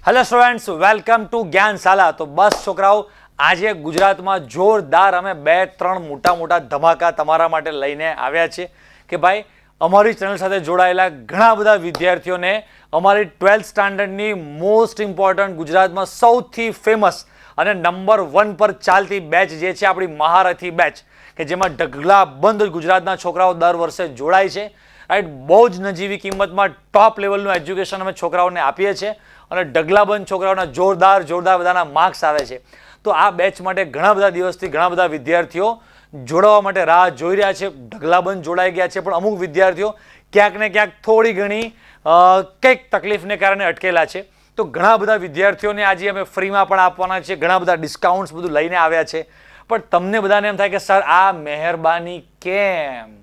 Hello students, welcome to Gyanshala. તો બસ છોકરાઓ, આજે ગુજરાતમાં જોરદાર અમે 2-3 મોટા ધમાકા તમારા માટે લઈને આવ્યા છે કે ભાઈ અમારી ચેનલ સાથે જોડાયેલા ઘણા બધા વિદ્યાર્થીઓને અમારી 12th સ્ટાન્ડર્ડની મોસ્ટ ઇમ્પોર્ટન્ટ ગુજરાતમાં સૌથી ફેમસ અને નંબર 1 પર ચાલતી બેચ જે છે આપણી મહારથી બેચ, કે જેમાં ઢગલાબંધ ગુજરાતના છોકરાઓ દર વર્ષે જોડાય છે। રાઈટ, બહુ જ નજીવી કિંમતમાં ટોપ લેવલનું એજ્યુકેશન અમે છોકરાઓને આપીએ છીએ અને ઢગલાબંધ છોકરાઓના જોરદાર બધાના માર્ક્સ આવે છે। તો આ બેચ માટે ઘણા બધા દિવસથી ઘણા બધા વિદ્યાર્થીઓ જોડાવા માટે રાહ જોઈ રહ્યા છે, ઢગલાબંધ જોડાઈ ગયા છે, પણ અમુક વિદ્યાર્થીઓ ક્યાંક ને ક્યાંક થોડી ઘણી કંઈક તકલીફને કારણે અટકેલા છે। તો ઘણા બધા વિદ્યાર્થીઓને આજે અમે ફ્રીમાં પણ આપવાના છે, ઘણા બધા ડિસ્કાઉન્ટ્સ બધું લઈને આવ્યા છે। પણ તમને બધાને એમ થાય કે સર આ મહેરબાની કેમ,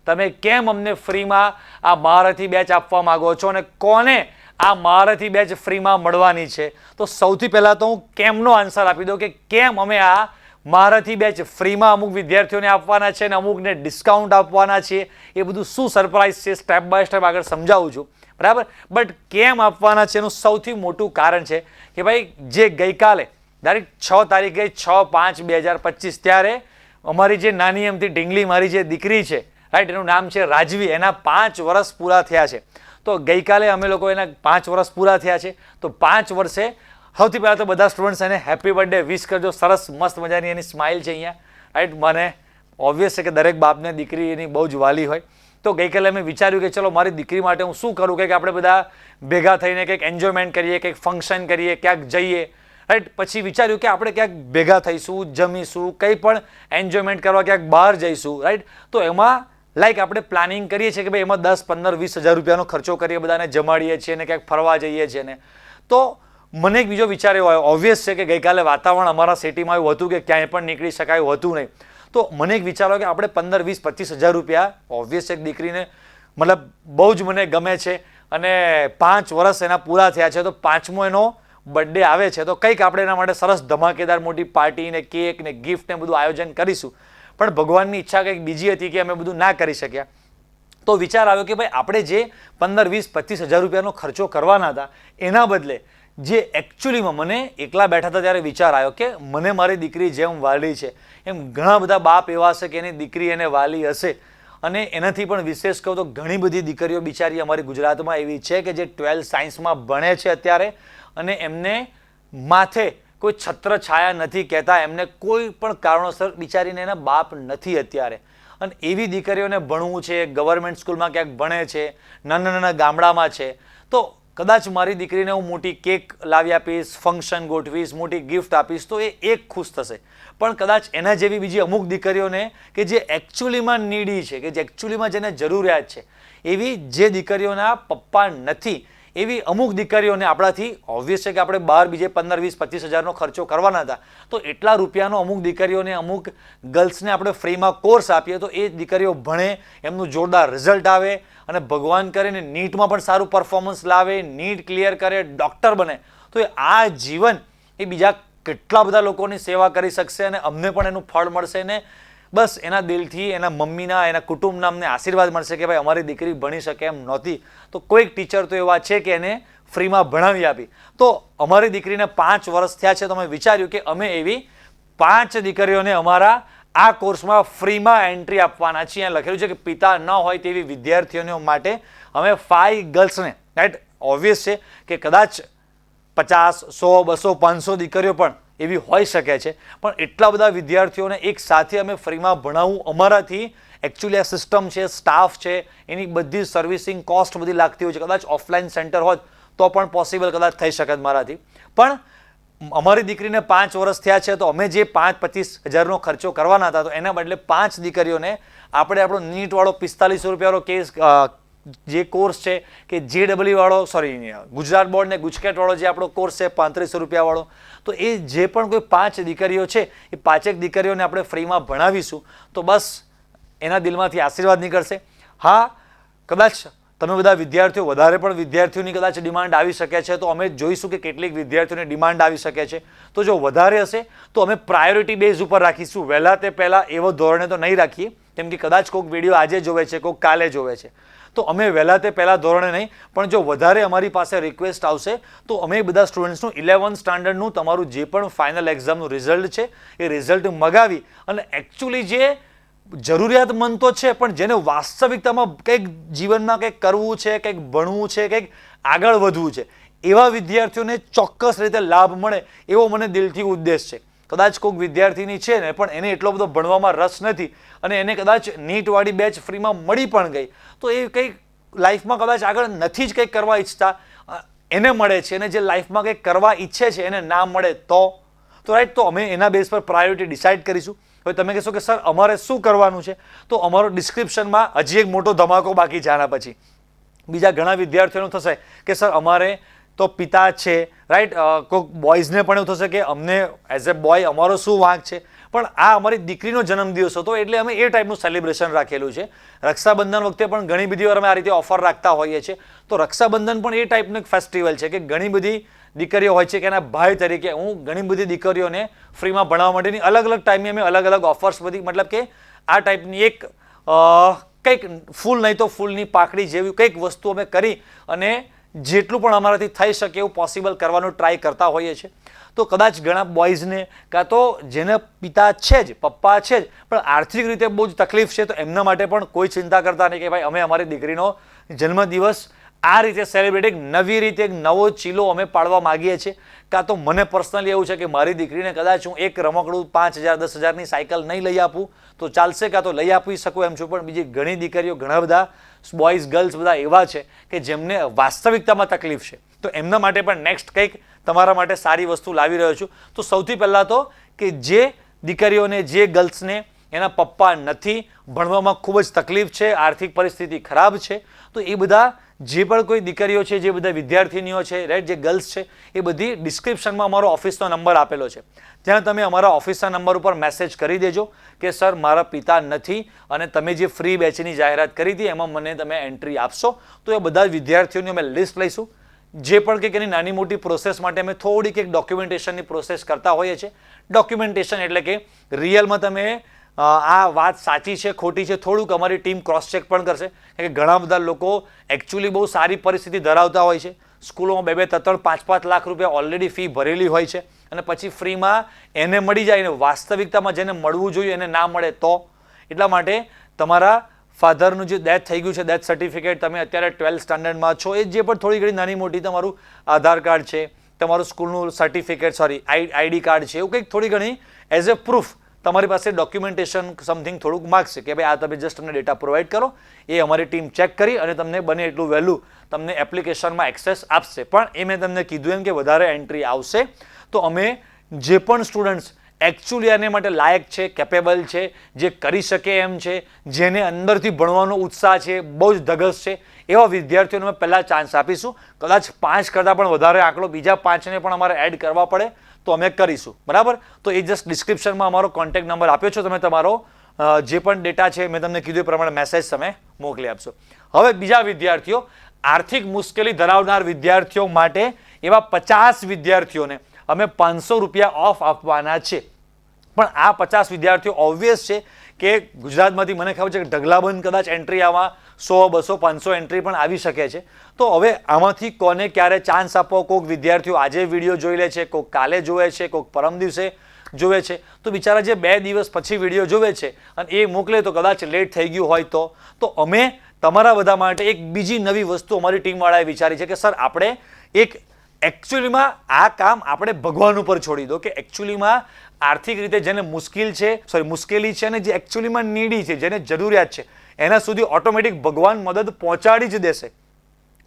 તમે કેમ અમને ફ્રીમાં આ મહારથી બેચ આપવા માંગો છો અને કોને આ મહારથી બેચ ફ્રીમાં મળવાની છે? તો સૌથી પહેલા તો હું કેમનો આન્સર આપી દઉં કે કેમ અમે આ મહારથી બેચ ફ્રીમાં અમુક વિદ્યાર્થીઓને આપવાના છે અને અમુકને ડિસ્કાઉન્ટ આપવાના છે। એ બધું શું સરપ્રાઈઝ છે સ્ટેપ બાય સ્ટેપ આગળ સમજાવું છું, બરાબર। બટ કેમ આપવાના છે એનું સૌથી મોટું કારણ છે કે ભાઈ જે ગઈકાલે ડાયરેક્ટ 6 તારીખે 6/5/2025 ત્યારે અમારી જે નાની એમથી ઢીંગલી મારી જે દીકરી છે, રાઈટ, એનું નામ છે રાજવી, એના 5 વર્ષ પૂરા થયા છે। તો ગઈકાલે અમે લોકો એના 5 વર્ષ પૂરા થયા છે। તો 5 વર્ષે સૌથી પહેલાં તો બધા સ્ટુડન્ટ્સ એને હેપી બર્થડે વિશ કરજો। સરસ મસ્ત મજાની એની સ્માઇલ છે અહીંયા, રાઈટ। મને ઓબ્વિયસ છે કે દરેક બાપને દીકરી એની બહુ જ વાલી હોય। તો ગઈકાલે અમે વિચાર્યું કે ચલો મારી દીકરી માટે હું શું કરું, કે આપણે બધા ભેગા થઈને કંઈક એન્જોયમેન્ટ કરીએ, કંઈક ફંક્શન કરીએ, ક્યાંક જઈએ, રાઈટ। પછી વિચાર્યું કે આપણે ક્યાંક ભેગા થઈશું, જમીશું, કંઈ પણ એન્જોયમેન્ટ કરવા ક્યાંક બહાર જઈશું, રાઈટ। તો એમાં લાઈક આપણે પ્લાનિંગ કરીએ છીએ કે ભાઈ એમાં 10, 15, 20 હજાર રૂપિયાનો ખર્ચો કરીએ, બધાને જમાડીએ છીએ ને ક્યાંક ફરવા જઈએ છીએ ને। તો મને એક બીજો વિચાર એવો આવ્યો, ઓબ્વિયસ છે કે ગઈકાલે વાતાવરણ અમારા સિટીમાં એવું હતું કે ક્યાંય પણ નીકળી શકાય એવું હતું નહીં। તો મને એક વિચાર આવ્યો કે આપણે 15, 20, 25 હજાર રૂપિયા, ઓબ્વિયસ એક દીકરીને મતલબ બહુ જ મને ગમે છે અને 5 વર્ષ એના પૂરા થયા છે, તો 5મો એનો બર્થડે આવે છે, તો કંઈક આપણે એના માટે સરસ ધમાકેદાર મોટી પાર્ટી ને કેક ને ગિફ્ટ ને બધું આયોજન કરીશું। પણ ભગવાનની ઈચ્છા કંઈક બીજી હતી કે અમે બધું ના કરી શક્યા। તો વિચાર આવ્યો કે ભાઈ આપણે જે 15, 20, 25 હજાર રૂપિયાનો ખર્ચો કરવાના હતા એના બદલે જે એકચ્યુઅલીમાં મને એકલા બેઠા હતા ત્યારે વિચાર આવ્યો કે મને મારી દીકરી જેમ વાલી છે એમ ઘણા બધા બાપ એવા હશે કે એની દીકરી એને વાલી હશે। અને એનાથી પણ વિશેષ કહું તો ઘણી બધી દીકરીઓ બિચારી અમારી ગુજરાતમાં એવી છે કે જે 12 સાયન્સમાં ભણે છે અત્યારે અને એમને માથે કોઈ છત્ર છાયા નથી કહેતા, એમને કોઈ પણ કારણોસર બિચારીને એના બાપ નથી અત્યારે, અને એવી દીકરીઓને ભણવું છે, ગવર્મેન્ટ સ્કૂલમાં ક્યાંક ભણે છે, નાના ગામડામાં છે, તો કદાચ મારી દીકરીને હું મોટી કેક લાવી આપીશ, ફંક્શન ગોઠવીશ, મોટી ગિફ્ટ આપીશ તો એ એક ખુશ થશે। પણ કદાચ એના જેવી બીજી અમુક દીકરીઓને કે જે એકચ્યુઅલીમાં નીડી છે, કે જે એકચ્યુઅલીમાં જેને જરૂરિયાત છે, એવી જે દીકરીઓના પપ્પા નથી, એવી અમુક દીકરીઓને આપણાથી ઓબ્વિયસ છે કે આપણે બહાર બીજે 15, 20, 25 હજારનો ખર્ચો કરવાના હતા, તો એટલા રૂપિયાનો અમુક દીકરીઓને અમુક ગર્લ્સને આપણે ફ્રીમાં કોર્સ આપીએ તો એ દીકરીઓ ભણે, એમનું જોરદાર રિઝલ્ટ આવે અને ભગવાન કરીને નીટમાં પણ સારું પરફોર્મન્સ લાવે, નીટ ક્લિયર કરે, ડૉક્ટર બને, તો આ જીવન એ બીજા કેટલા બધા લોકોની સેવા કરી શકશે અને અમને પણ એનું ફળ મળશે ને બસ એના દિલથી એના મમ્મીના એના કુટુંબના અમને આશીર્વાદ મળશે કે ભાઈ અમારી દીકરી ભણી શકે એમ નહોતી, તો કોઈક ટીચર તો એવા છે કે એને ફ્રીમાં ભણાવી આપી। તો અમારી દીકરીને 5 વર્ષ થયા છે, તો અમે વિચાર્યું કે અમે એવી 5 દીકરીઓને અમારા આ કોર્સમાં ફ્રીમાં એન્ટ્રી આપવાના છીએ। અહીંયા લખેલું છે કે પિતા ન હોય તેવી વિદ્યાર્થીઓ માટે અમે 5 ગર્લ્સને, રાઈટ, ઓબ્વિયસ છે કે કદાચ 50, 100, 200, 500 દીકરીઓ પણ એવી હોઈ શકે છે, પણ એટલા બધા વિદ્યાર્થીઓને એક સાથે અમે ફ્રીમાં ભણાવવું અમારાથી એકચ્યુઅલી આ સિસ્ટમ છે, સ્ટાફ છે, એની બધી સર્વિસિંગ કોસ્ટ બધી લાગતી હોય છે, કદાચ ઓફલાઈન સેન્ટર હોત તો પણ પોસિબલ કદાચ થઈ શકે મારાથી, પણ અમારી દીકરીને 5 વર્ષ થયા છે, તો અમે જે 5-25 હજારનો ખર્ચો કરવાના હતા તો એના બદલે 5 દીકરીઓને આપણે આપણો નીટવાળો 4500 રૂપિયાનો કેસ જે કોર્સ છે કે JEE વાળો, સોરી ગુજરાત બોર્ડ ને ગુજકેટ વાળો જે આપણો કોર્સ છે 3500 રૂપિયા વાળો, તો એ જે પણ કોઈ 5 દીકરીઓ છે એ 5 દીકરીઓને આપણે ફ્રીમાં ભણાવીશું તો બસ એના દિલમાંથી આશીર્વાદ નીકળશે। હા, કદાચ તમે બધા વિદ્યાર્થીઓ વધારે પણ વિદ્યાર્થીઓની કદાચ ડિમાન્ડ આવી શકે છે, તો અમે જોઈશું કે કેટલીક વિદ્યાર્થીઓની ડિમાન્ડ આવી શકે છે, તો જો વધારે હશે તો અમે પ્રાયોરિટી બેઝ ઉપર રાખીશું, વહેલા તે પહેલાં એવો ધોરણે તો નહીં રાખીએ, કેમ કે કદાચ કોઈક વિડીયો આજે જોવે છે, કોઈક કાલે જોવે છે, તો અમે વહેલા તે પહેલા ધોરણે નહીં, પણ જો વધારે અમારી પાસે રિક્વેસ્ટ આવશે તો અમે બધા સ્ટુડન્ટ્સનું 11th સ્ટાન્ડર્ડનું તમારું જે પણ ફાઇનલ એક્ઝામનું રિઝલ્ટ છે એ રિઝલ્ટ મગાવી અને એકચ્યુઅલી જે જરૂરિયાતમંદ તો છે પણ જેને વાસ્તવિકતામાં કંઈક જીવનમાં કંઈક કરવું છે, કંઈક ભણવું છે, કંઈક આગળ વધવું છે, એવા વિદ્યાર્થીઓને ચોક્કસ રીતે લાભ મળે એવો મને દિલથી ઉદ્દેશ છે. કદાચ કોઈક વિદ્યાર્થીની છે ને પણ એને એટલો બધો ભણવામાં રસ નથી અને એને કદાચ નીટવાળી બેચ ફ્રીમાં મળી પણ ગઈ, તો એ કંઈક લાઈફમાં કદાચ આગળ નથી જ કંઈક કરવા ઈચ્છતા, એને મળે છે, અને જે લાઈફમાં કંઈક કરવા ઈચ્છે છે એને ના મળે તો રાઈટ, તો અમે એના બેઝ પર પ્રાયોરિટી ડિસાઇડ કરીશું. હવે તમે કહેશો કે સર અમારે શું કરવાનું છે, તો અમારો ડિસ્ક્રિપ્શનમાં હજી એક મોટો ધમાકો બાકી છે. આના પછી બીજા ઘણા વિદ્યાર્થીઓનું થશે કે સર અમારે તો પિતા છે, રાઈટ, કોઈક બોયઝને પણ એવું થશે કે અમને એઝ એ બોય અમારો શું વાંક છે, પણ આ અમારી દીકરીનો જન્મદિવસ હતો એટલે અમે એ ટાઈપનું સેલિબ્રેશન રાખેલું છે. રક્ષાબંધન વખતે પણ ઘણી બધી વાર અમે આ રીતે ઓફર રાખતા હોઈએ છીએ, તો રક્ષાબંધન પણ એ ટાઈપનું એક ફેસ્ટિવલ છે કે ઘણી બધી દીકરીઓ હોય છે કે એના ભાઈ તરીકે હું ઘણી બધી દીકરીઓને ફ્રીમાં ભણાવવા માટેની અલગ અલગ ટાઈમે અમે અલગ અલગ ઓફર્સ બધી, મતલબ કે આ ટાઈપની એક કંઈક ફૂલ નહીં તો ફૂલની પાકડી જેવી કંઈક વસ્તુ અમે કરી અને જેટલું પણ અમારાથી થઈ શકે એવું પોસિબલ કરવાનું ટ્રાય કરતા હોઈએ છીએ. તો કદાચ ઘણા બોયઝને કાં તો જેને પિતા છે જ, પપ્પા છે જ, પણ આર્થિક રીતે બહુ જ તકલીફ છે, તો એમના માટે પણ કોઈ ચિંતા કરતા નહીં કે ભાઈ અમે અમારી દીકરીનો જન્મદિવસ આ રીતે સેલિબ્રેટ એક નવી રીતે એક નવો ચીલો અમે પાડવા માગીએ છીએ. કાં તો મને પર્સનલી એવું છે કે મારી દીકરીને કદાચ હું એક રમકડું 5,000 10,000ની સાયકલ નહીં લઈ આપું તો ચાલશે, કાં તો લઈ આપી શકું એમ છું, પણ બીજી ઘણી દીકરીઓ, ઘણા બધા બોયઝ ગર્લ્સ બધા એવા છે કે જેમને વાસ્તવિકતામાં તકલીફ છે, તો એમના માટે પણ નેક્સ્ટ કંઈક તમારા માટે સારી વસ્તુ લાવી રહ્યો છું. તો સૌથી પહેલાં તો કે જે દીકરીઓને, જે ગર્લ્સને એના પપ્પા નથી, ભણવામાં ખૂબ જ તકલીફ છે, આર્થિક પરિસ્થિતિ ખરાબ છે, તો એ બધા જે પણ કોઈ દીકરીઓ છે, જે બધા વિદ્યાર્થીનીઓ છે, રાઈટ, જે ગર્લ્સ છે, એ બધી ડિસ્ક્રિપ્શનમાં અમારો ઓફિસનો નંબર આપેલો છે, ત્યાં તમે અમારા ઓફિસના નંબર ઉપર મેસેજ કરી દેજો કે સર મારા પિતા નથી અને તમે જે ફ્રી બેચની જાહેરાત કરી હતી એમાં મને તમે એન્ટ્રી આપશો. તો એ બધા વિદ્યાર્થીઓની અમે લિસ્ટ લઈશું. જે પણ કંઈક એની નાની મોટી પ્રોસેસ માટે અમે થોડીક એક ડોક્યુમેન્ટેશનની પ્રોસેસ કરતા હોઈએ છીએ. ડોક્યુમેન્ટેશન એટલે કે રિયલમાં તમે આ વાત સાચી છે ખોટી છે થોડુંક અમારી ટીમ ક્રોસ ચેક પણ કરશે, કે ઘણા બધા લોકો એકચ્યુઅલી બહુ સારી પરિસ્થિતિ ધરાવતા હોય છે, સ્કૂલોમાં 2-2, 3-3, 5-5 લાખ રૂપિયા ઓલરેડી ફી ભરેલી હોય છે અને પછી ફ્રીમાં એને મળી જાય ને વાસ્તવિકતામાં જેને મળવું જોઈએ એને ના મળે તો. એટલા માટે તમારા ફાધરનું જે ડેથ થઈ ગયું છે, ડેથ સર્ટિફિકેટ, તમે અત્યારે 12th સ્ટાન્ડર્ડમાં છો, એ જે પણ થોડી ઘણી નાની મોટી તમારું આધાર કાર્ડ છે, તમારું સ્કૂલનું સર્ટિફિકેટ, આઈડી કાર્ડ છે, એવું કંઈક થોડી ઘણી એઝ એ પ્રૂફ તમારી પાસે ડોક્યુમેન્ટેશન સમથિંગ થોડુંક માગશે કે ભાઈ આ તમે જસ્ટ અમને ડેટા પ્રોવાઈડ કરો, એ અમારી ટીમ ચેક કરી અને તમને બને એટલું વહેલું તમને એપ્લિકેશનમાં એક્સેસ આપશે. પણ એ મેં તમને કીધું એમ કે વધારે એન્ટ્રી આવશે તો અમે જે પણ સ્ટુડન્ટ્સ એકચ્યુઅલી આને માટે લાયક છે, કેપેબલ છે, જે કરી શકે એમ છે, જેને અંદરથી ભણવાનો ઉત્સાહ છે, બહુ જ ધગસ છે, એવા વિદ્યાર્થીઓને અમે પહેલાં ચાન્સ આપીશું. કદાચ 5 કરતાં પણ વધારે આંકડો બીજા 5ને પણ અમારે એડ કરવા પડે તો અમે કરીશું, બરાબર. તો એ જસ્ટ ડિસ્ક્રિપ્શનમાં અમારો કોન્ટેક્ટ નંબર આપ્યો છે, તમે તમારો જે પણ ડેટા છે મેં તમને કીધું એ પ્રમાણે મેસેજ તમે મોકલી આપશો. હવે બીજા વિદ્યાર્થીઓ, આર્થિક મુશ્કેલી ધરાવનાર વિદ્યાર્થીઓ માટે એવા 50 વિદ્યાર્થીઓને અમે 500 રૂપિયા ઓફ આપવાના છે. પણ આ 50 વિદ્યાર્થીઓ ઓબ્વિયસ છે કે ગુજરાતમાંથી મને ખબર છે કે ઢગલાબંધ કદાચ એન્ટ્રી આમાં 100, 200, 500 એન્ટ્રી પણ આવી શકે છે. તો હવે આમાંથી કોને ક્યારે ચાન્સ આપો, કોઈક વિદ્યાર્થીઓ આજે વિડીયો જોઈ લે છે, કોઈક કાલે જોવે છે, કોઈક પરમ દિવસે જોવે છે, તો બિચારા જે 2 દિવસ પછી વિડીયો જોવે છે અને એ મોકલે તો કદાચ લેટ થઈ ગયું હોય તો અમે તમારા બધા માટે એક બીજી નવી વસ્તુ અમારી ટીમવાળાએ વિચારી છે કે સર આપણે એક એકચ્યુઅલીમાં આ કામ આપણે ભગવાન ઉપર છોડી દો કે એકચ્યુઅલીમાં આર્થિક રીતે જેને મુશ્કેલી છે અને જે એકચ્યુઅલીમાં નીડી છે, જેને જરૂરિયાત છે, એના સુધી ઓટોમેટિક ભગવાન મદદ પહોંચાડી જ દેશે,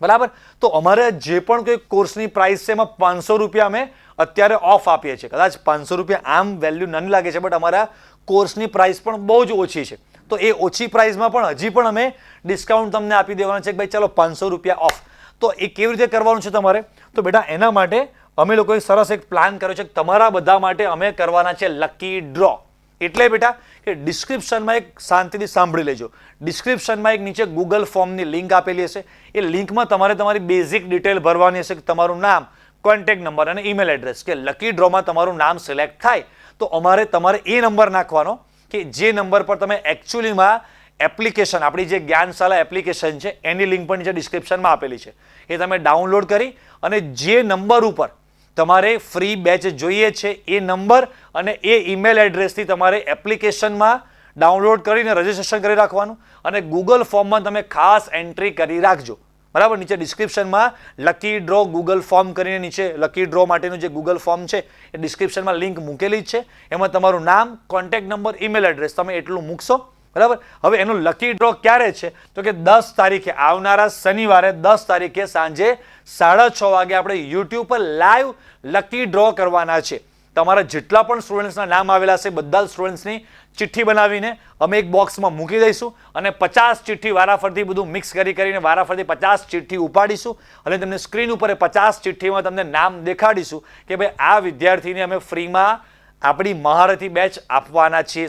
બરાબર. તો અમારે જે પણ કોઈ કોર્સની પ્રાઇસ છે એમાં 500 રૂપિયા અમે અત્યારે ઓફ આપીએ છીએ. કદાચ 500 રૂપિયા આમ વેલ્યુ નન લાગે છે, બટ અમારા કોર્સની પ્રાઇસ પણ બહુ જ ઓછી છે. તો એ ઓછી પ્રાઇસમાં પણ હજી પણ અમે ડિસ્કાઉન્ટ તમને આપી દેવાનું છે કે ભાઈ ચાલો 500 રૂપિયા ઓફ. તો એ કેવી રીતે કરવાનું છે તમારે? તો બેટા એના માટે અમે લોકોએ સરસ એક પ્લાન કર્યો છે કે તમારા બધા માટે અમે કરવાના છે લકી ડ્રો. એટલે બેટા કે ડિસ્ક્રિપ્શનમાં એક શાંતિથી સાંભળી લેજો, ડિસ્ક્રિપ્શનમાં એક નીચે ગૂગલ ફોર્મની લિંક આપેલી હશે, એ લિંકમાં તમારે તમારી બેઝિક ડિટેલ ભરવાની હશે કે તમારું નામ, કોન્ટેક્ટ નંબર અને ઈમેલ એડ્રેસ. કે લકી ડ્રોમાં તમારું નામ સિલેક્ટ થાય તો તમારે એ નંબર નાખવાનો કે જે નંબર પર તમે એકચ્યુઅલીમાં એપ્લિકેશન, આપણી જે જ્ઞાનશાલા એપ્લિકેશન છે એની લિંક પણ નીચે ડિસ્ક્રિપ્શનમાં આપેલી છે. એ તમે ડાઉનલોડ કરી અને જે નંબર ઉપર તમારે ફ્રી બેચ જોઈએ છે એ નંબર અને એ ઈમેલ એડ્રેસથી તમારે એપ્લિકેશનમાં ડાઉનલોડ કરીને રજિસ્ટ્રેશન કરી રાખવાનું અને ગૂગલ ફોર્મમાં તમે ખાસ એન્ટ્રી કરી રાખજો. બરાબર, નીચે ડિસ્ક્રિપ્શનમાં લકી ડ્રો ગૂગલ ફોર્મ કરીને નીચે લકી ડ્રો માટેનું જે ગૂગલ ફોર્મ છે એ ડિસ્ક્રિપ્શનમાં લિંક મૂકેલી જ છે. એમાં તમારું નામ, કોન્ટેક્ટ નંબર, ઈમેલ એડ્રેસ તમે એટલું મૂકશો. બરાબર, હવે એનું લકી ડ્રો ક્યારે છે તો કે 10 તારીખે, આવનારા શનિવારે 10 તારીખે સાંજે 6:30 વાગે આપણે યુટ્યુબ પર લાઈવ લકી ડ્રો કરવાના છે. તમારા જેટલા પણ સ્ટુડન્ટ્સના નામ આવેલા છે બધા સ્ટુડન્ટ્સની ચિઠ્ઠી બનાવીને અમે એક બોક્સમાં મૂકી દઈશું અને 50 ચિઠ્ઠી વારાફરતી બધું મિક્સ કરીને વારાફરતી 50 ચિઠ્ઠી ઉપાડીશું અને તમને સ્ક્રીન ઉપર 50 ચિઠ્ઠીમાં તમને નામ દેખાડીશું કે ભાઈ આ વિદ્યાર્થીને અમે ફ્રીમાં આપણી મહારથી બેચ આપવાના છીએ.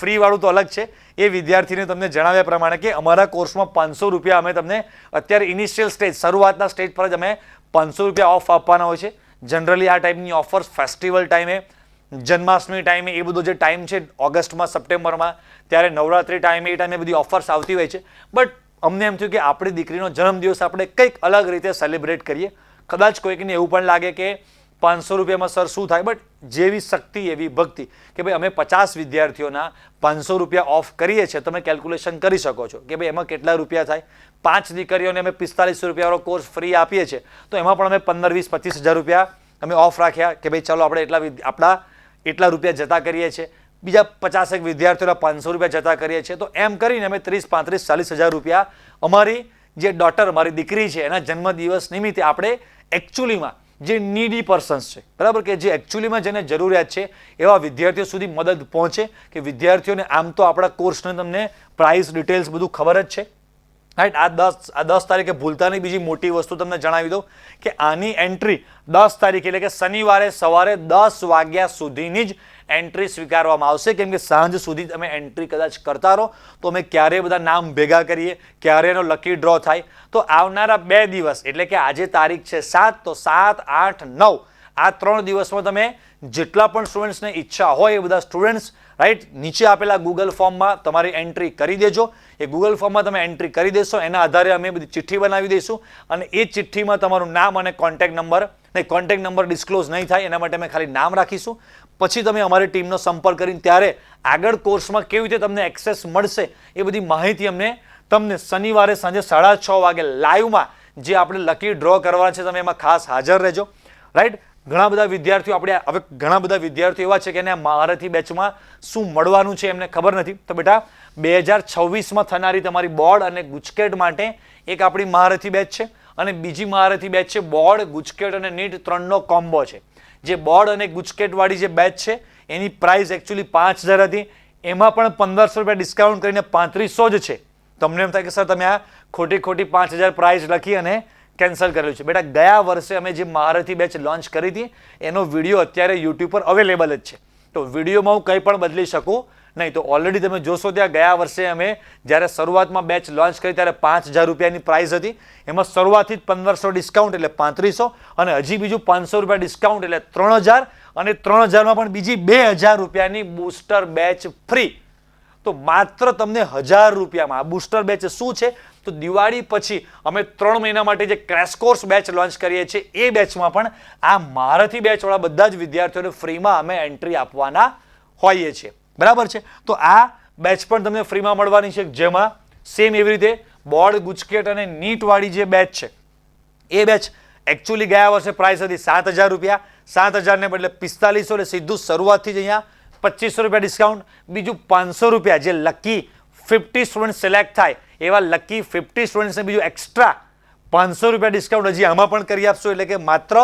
ફ્રી વાળું તો અલગ છે. એ વિદ્યાર્થીને તમને જણાવ્યા પ્રમાણે કે અમારા કોર્સમાં 500 રૂપિયા અમે તમને અત્યારે ઇનિશિયલ સ્ટેજ, શરૂઆતના સ્ટેજ પર જ અમે 500 રૂપિયા ઓફ આપવાના હોય છે. જનરલી આ ટાઈપની ઓફર્સ ફેસ્ટિવલ ટાઈમે, જન્માષ્ટમી ટાઈમે, એ બધો જે ટાઈમ છે ઓગસ્ટમાં, સપ્ટેમ્બરમાં, ત્યારે નવરાત્રી ટાઈમે, એ ટાઈમે બધી ઓફર્સ આવતી હોય છે. બટ અમને એમ થયું કે આપણી દીકરીનો જન્મદિવસ આપણે કંઈક અલગ રીતે સેલિબ્રેટ કરીએ. કદાચ કોઈકને એવું પણ લાગે કે 500 રૂપિયામાં સર શું થાય, બટ જેવી શક્તિ એવી ભક્તિ કે ભાઈ અમે 50 વિદ્યાર્થીઓના 500 રૂપિયા ઓફ કરીએ છીએ. તમે કેલ્ક્યુલેશન કરી શકો છો કે ભાઈ એમાં કેટલા રૂપિયા થાય. 5 દીકરીઓને અમે 4500 રૂપિયાવાળો કોર્સ ફ્રી આપીએ છીએ તો એમાં પણ અમે 15, 20, 25,000 રૂપિયા અમે ઓફ રાખ્યા કે ભાઈ ચાલો આપણે એટલા રૂપિયા જતા કરીએ છીએ. બીજા 50 વિદ્યાર્થીઓના 500 રૂપિયા જતા કરીએ છીએ. તો એમ કરીને અમે 30, 35, 40,000 રૂપિયા અમારી જે ડોટર, મારી દીકરી છે એના જન્મદિવસ નિમિત્તે આપણે એકચ્યુઅલીમાં જે નીડી પર્સન્સ છે, બરાબર, કે જે એકચ્યુઅલીમાં જેને જરૂરિયાત છે એવા વિદ્યાર્થીઓ સુધી મદદ પહોંચે. કે વિદ્યાર્થીઓને આમ તો આપણા કોર્સને તમને પ્રાઇસ ડિટેલ્સ બધું ખબર જ છે, રાઈટ. આ 10 તારીખે ભૂલતા નહીં. બીજી મોટી વસ્તુ તમને જણાવી દઉં કે આની એન્ટ્રી 10 તારીખે એટલે કે શનિવારે સવારે 10 વાગ્યા સુધીની જ એન્ટ્રી સ્વીકારવામાં આવશે. કેમ કે સાંજ સુધી તમે એન્ટ્રી કદાચ કરતા રહો તો અમે ક્યારે બધા નામ ભેગા કરીએ, ક્યારે એનો લકી ડ્રો થાય. તો આવનારા 2 દિવસ એટલે કે આજે તારીખ છે 7, તો 7, 8, 9 આ 3 દિવસમાં તમે જેટલા પણ સ્ટુડન્ટ્સને ઈચ્છા હોય એ બધા સ્ટુડન્ટ્સ, રાઈટ, નીચે આપેલા ગૂગલ ફોર્મમાં તમારી એન્ટ્રી કરી દેજો. એ ગૂગલ ફોર્મમાં તમે એન્ટ્રી કરી દેશો, એના આધારે અમે બધી ચિઠ્ઠી બનાવી દઈશું અને એ ચિઠ્ઠીમાં તમારું નામ અને કોન્ટેક્ટ નંબર ડિસ્ક્લોઝ નહીં થાય એના માટે અમે ખાલી નામ રાખીશું. પછી તમે અમારી ટીમનો સંપર્ક કરીને ત્યારે આગળ કોર્સમાં કેવી રીતે તમને એક્સેસ મળશે એ બધી માહિતી તમને શનિવારે સાંજે 6:30 વાગે લાઈવમાં જે આપણે લકી ડ્રો કરવાના છે તમે એમાં ખાસ હાજર રહેજો, રાઈટ. ઘણા બધા વિદ્યાર્થીઓ એવા છે કે એને મહારથી બેચમાં શું મળવાનું છે એમને ખબર નથી. તો બેટા 2026માં થનારી તમારી બોર્ડ અને ગુજકેટ માટે એક આપણી મહારથી બેચ છે અને બીજી મહારથી બેચ છે બોર્ડ, ગુજકેટ અને નીટ 3નો કોમ્બો છે. જે બોર્ડ અને ગુજકેટ વાળી જે બેચ છે એની પ્રાઇસ એકચ્યુઅલી 5000 હતી, એમાં પણ 1500 રૂપિયા ડિસ્કાઉન્ટ કરીને 3500 જ છે. તમને એમ થાય કે સર તમે આ ખોટી 5000 પ્રાઇસ લખી અને કેન્સલ કરેલું છે. બેટા ગયા વર્ષે અમે જે મહારથી બેચ લોન્ચ કરી હતી એનો વિડીયો અત્યારે યુટ્યુબ પર અવેલેબલ જ છે. તો વિડીયોમાં હું કંઈ પણ બદલી શકું નહીં. તો ઓલરેડી તમે જોશો ત્યાં ગયા વર્ષે અમે જ્યારે શરૂઆતમાં બેચ લોન્ચ કરી ત્યારે 5000 રૂપિયાની પ્રાઇસ હતી, એમાં શરૂઆતથી જ 1500 ડિસ્કાઉન્ટ એટલે 3500 અને હજી બીજું 500 રૂપિયા ડિસ્કાઉન્ટ એટલે 3000 અને 3000માં પણ બીજી 2000 રૂપિયાની બૂસ્ટર બેચ ફ્રી. તો માત્ર તમને 1000 રૂપિયામાં આ બૂસ્ટર બેચ શું છે તો દિવાળી પછી અમે 3 મહિના માટે જે ક્રેશ કોર્સ બેચ લોન્ચ કરીએ છીએ એ બેચમાં પણ આ મહારથી બેચવાળા બધા જ વિદ્યાર્થીઓને ફ્રીમાં અમે એન્ટ્રી આપવાના હોઈએ છીએ, બરાબર છે. તો આ બેચ પણ તમને ફ્રીમાં મળવાની છે, જેમાં સેમ એવી રીતે બોર્ડ, ગુજકેટ અને નીટ વાળી જે બેચ છે એ બેચ એકચ્યુઅલી ગયા વર્ષે પ્રાઇસ હતી 7000 રૂપિયા, 7000 ને બદલે 4500 એટલે સીધું શરૂઆતથી જ અહીંયા 2500 રૂપિયા ડિસ્કાઉન્ટ, બીજું 500 રૂપિયા જે લકી 50 સ્ટુડન્ટ સિલેક્ટ થાય એવા લકી 50 સ્ટુડન્ટ્સને બીજું એક્સ્ટ્રા 500 રૂપિયા ડિસ્કાઉન્ટ હજી આમાં પણ કરી આપશો. એટલે કે માત્ર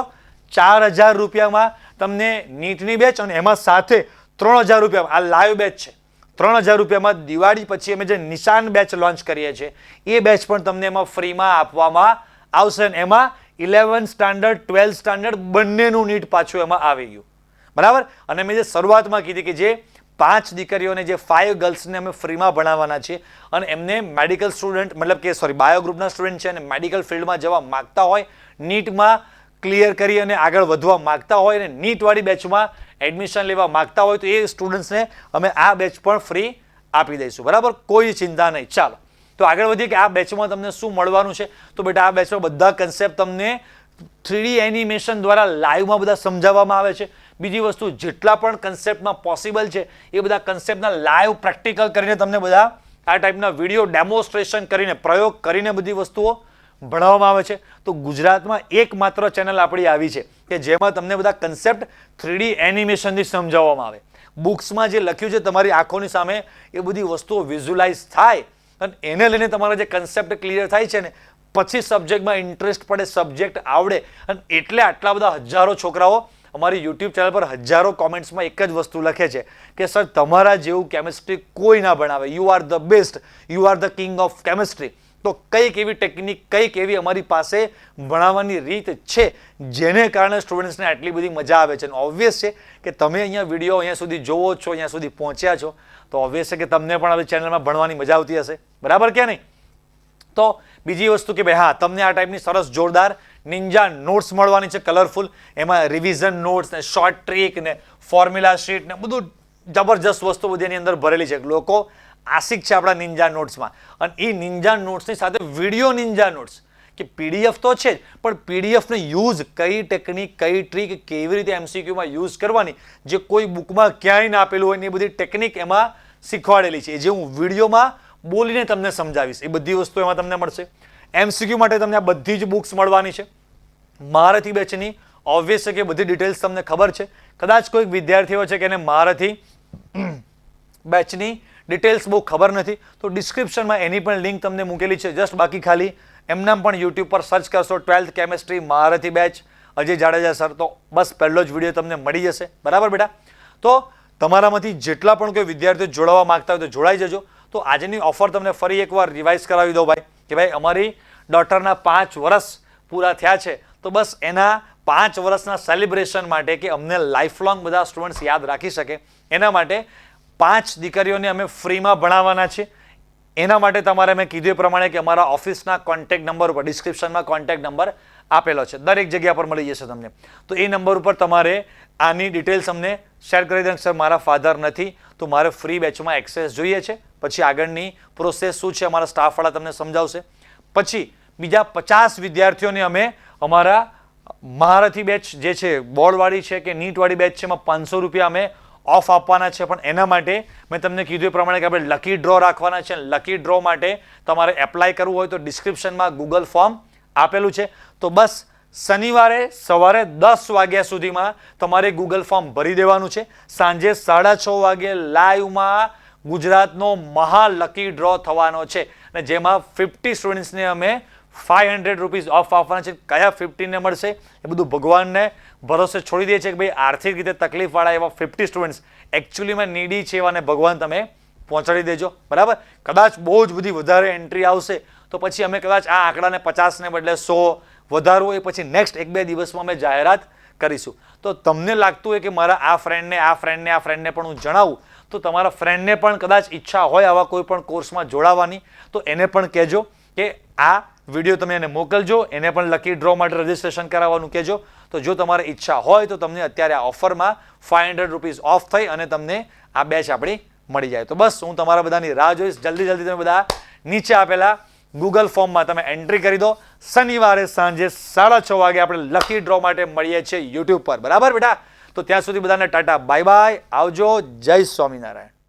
4000 રૂપિયામાં તમને નીટની બેચ અને એમાં સાથે 3000 રૂપિયામાં આ લાઈવ બેચ છે. 3000 રૂપિયામાં દિવાળી પછી અમે જે નિશાન બેચ લોન્ચ કરીએ છીએ એ બેચ પણ તમને એમાં ફ્રીમાં આપવામાં આવશે. એમાં 11 સ્ટાન્ડર્ડ 12 સ્ટાન્ડર્ડ બંનેનું નીટ પાછું એમાં આવી ગયું, બરાબર. અને મેં જે શરૂઆતમાં કીધી કે જે 5 દીકરીઓને જે 5 ગર્લ્સને અમે ફ્રીમાં ભણાવવાના છે અને એમને મેડિકલ સ્ટુડન્ટ મતલબ કે બાયો ગ્રુપના સ્ટુડન્ટ છે અને મેડિકલ ફિલ્ડમાં જવા માગતા હોય, નીટમાં ક્લિયર કરી અને આગળ વધવા માગતા હોય અને નીટવાળી બેચમાં એડમિશન લેવા માગતા હોય તો એ સ્ટુડન્ટ્સને અમે આ બેચ પણ ફ્રી આપી દઈશું. બરાબર, કોઈ ચિંતા નહીં. ચાલો તો આગળ વધીએ કે આ બેચમાં તમને શું મળવાનું છે. તો બેટા આ બેચમાં બધા કન્સેપ્ટ તમને 3D એનિમેશન દ્વારા લાઈવમાં બધા સમજાવવામાં આવે છે. બીજી વસ્તુ, જેટલા પણ કન્સેપ્ટમાં પોસિબલ છે એ બધા કન્સેપ્ટના લાઈવ પ્રેક્ટિકલ કરીને તમને બધા આ ટાઈપના વિડીયો ડેમોન્સ્ટ્રેશન કરીને, પ્રયોગ કરીને બધી વસ્તુઓ ભણાવવામાં આવે છે. તો ગુજરાતમાં એકમાત્ર ચેનલ આપણી આવી છે કે જેમાં તમને બધા કન્સેપ્ટ 3D એનિમેશનથી સમજાવવામાં આવે. બુક્સમાં જે લખ્યું છે તમારી આંખોની સામે એ બધી વસ્તુઓ વિઝ્યુલાઇઝ થાય અને એને લઈને તમારા જે કન્સેપ્ટ ક્લિયર થાય છે ને, પછી સબ્જેક્ટમાં ઇન્ટરેસ્ટ પડે, સબ્જેક્ટ આવડે. અને એટલે આટલા બધા હજારો છોકરાઓ અમારી યુટ્યુબ ચેનલ પર હજારો કોમેન્ટ્સમાં એક જ વસ્તુ લખે છે કે સર તમારા જેવું કેમિસ્ટ્રી કોઈ ના ભણાવે, you are the best, you are the king of chemistry. તો કઈક એવી ટેકનિક, કઈક એવી અમારી પાસે ભણાવવાની રીત છે જેને કારણે સ્ટુડન્ટ્સને આટલી બધી મજા આવે છે. અને ઓબ્વિયસ છે કે તમે અહીંયા વિડીયો અહીંયા સુધી જોવો છો, અહીંયા સુધી પહોંચ્યા છો, તો ઓબ્વિયસ છે કે તમને પણ આવી ચેનલમાં ભણવાની મજા આવતી હશે. બરાબર કે નહીં? તો બીજી વસ્તુ કે ભાઈ હા, તમને આ ટાઈપની સરસ જોરદાર નિંજા નોટ્સ મળવાની છે, કલરફુલ. એમાં રિવિઝન નોટ્સ ને શોર્ટ ટ્રીક ને ફોર્મ્યુલા શીટ ને બધું જબરજસ્ત વસ્તુ બધી એની અંદર ભરેલી છે. લોકો આશિક છે આપણા નિંજા નોટ્સમાં. અને એ નિંજા નોટ્સની સાથે વિડીયો નિંજા નોટ્સ કે પીડીએફ તો છે જ, પણ પીડીએફને યુઝ, કઈ ટેકનિક, કઈ ટ્રીક કેવી રીતે એમસીક્યુમાં યુઝ કરવાની, જે કોઈ બુકમાં ક્યાંય ના આપેલું હોય ને એ બધી ટેકનિક એમાં શીખવાડેલી છે, જે હું વિડીયોમાં બોલીને તમને સમજાવીશ. એ બધી વસ્તુ એમાં તમને મળશે. એમસીક્યુ માટે તમને આ બધી જ બુક્સ મળવાની છે. મહારથી બેચની ઓબ્વિયસ છે કે બધી ડિટેલ્સ તમને ખબર છે. કદાચ કોઈક વિદ્યાર્થીઓ છે કે એને મહારથી બેચની ડિટેલ્સ બહુ ખબર નથી, તો ડિસ્ક્રિપ્શનમાં એની પણ લિંક તમને મૂકેલી છે. જસ્ટ બાકી ખાલી એમના પણ યુટ્યુબ પર સર્ચ કરશો 12th chemistry Maharathi batch Ajay Jadeja sir, તો બસ પહેલો જ વિડીયો તમને મળી જશે. બરાબર બેટા? તો તમારામાંથી જેટલા પણ કોઈ વિદ્યાર્થીઓ જોડાવા માંગતા હોય તો જોડાઈ જજો. તો આજની ઓફર તમને ફરી એકવાર રિવાઇઝ કરાવી દો ભાઈ કે ભાઈ અમારી ડોટરના 5 વર્ષ પૂરા થયા છે, તો બસ એના 5 વર્ષના સેલિબ્રેશન માટે કે અમને લાઈફ લોંગ બધા સ્ટુડન્ટ્સ યાદ રાખી શકે એના માટે 5 દીકરીઓને અમે ફ્રીમાં ભણાવવાના છે. એના માટે તમારે મેં કીધું એ પ્રમાણે કે અમારા ઓફિસના કોન્ટેક્ટ નંબર ઉપર ડિસ્ક્રિપ્શનમાં કોન્ટેક્ટ નંબર આપેલો છે, દરેક જગ્યા પર મળી જશે તમને. તો એ નંબર ઉપર તમારે આની ડિટેલ્સ અમને શેર કરી દો. સર મારા ફાધર નથી, તો મારે ફ્રી બેચમાં એક્સેસ જોઈએ છે. પછી આગળની પ્રોસેસ શું છે અમારા સ્ટાફવાળા તમને સમજાવશે. પછી બીજા 50 વિદ્યાર્થીઓને અમે અમારા મહારથી બેચ જે છે, બોર્ડવાળી છે કે નીટવાળી બેચ છે, એમાં 500 રૂપિયા અમે ઓફ આપવાના છે. પણ એના માટે મેં તમને કીધું એ પ્રમાણે કે આપણે લકી ડ્રો રાખવાના છે. લકી ડ્રો માટે તમારે એપ્લાય કરવું હોય તો ડિસ્ક્રિપ્શનમાં ગૂગલ ફોર્મ આપેલું છે. તો બસ શનિવારે સવારે 10 વાગ્યા સુધીમાં તમારે ગૂગલ ફોર્મ ભરી દેવાનું છે. સાંજે 6:30 વાગે લાઈવમાં ગુજરાતનો મહા લકી ડ્રો થવાનો છે, અને જેમાં 50 સ્ટુડન્ટ્સને અમે 500 રૂપીઝ ઓફ આપવાના છે. કયા 50 ને મળશે એ બધું ભગવાનને ભરોસે છોડી દે છે કે ભાઈ આર્થિક રીતે તકલીફવાળા એવા 50 સ્ટુડન્ટ્સ એકચ્યુઅલીમાં નીડી છે એવાને ભગવાન તમે પહોંચાડી દેજો. બરાબર? કદાચ બહુ જ બધી વધારે એન્ટ્રી આવશે તો પછી અમે કદાચ આ આંકડાને 50 ને બદલે 100 વધારવું એ પછી નેક્સ્ટ 1-2 દિવસમાં અમે જાહેરાત કરીશું. તો તમને લાગતું હોય કે મારા આ ફ્રેન્ડને પણ હું જણાવું, તો તમારા ફ્રેન્ડને પણ કદાચ ઈચ્છા હોય આવા કોઈ પણ કોર્સમાં જોડાવાની, તો એને પણ કહેજો કે આ વિડીયો તમે એને મોકલજો, એને પણ લકી ડ્રો માટે રજીસ્ટ્રેશન કરાવવાનું કહેજો. તો જો તમારે ઈચ્છા હોય તો તમને અત્યારે આ ઓફરમાં 500 રૂપીઝ ઓફ થઈ અને તમને આ બેચ આપણી મળી જાય. તો બસ હું તમારા બધાની રાહ જોઈશ. જલ્દી તમે બધા નીચે આપેલા ગૂગલ ફોર્મમાં તમે એન્ટ્રી કરી દો. શનિવારે સાંજે 6:30 વાગે આપણે લકી ડ્રો માટે મળીએ છીએ યુટ્યુબ પર. બરાબર બેટા? તો ત્યાં સુધી બધાને ટાટા બાય બાય, આવજો, જય સ્વામિનારાયણ.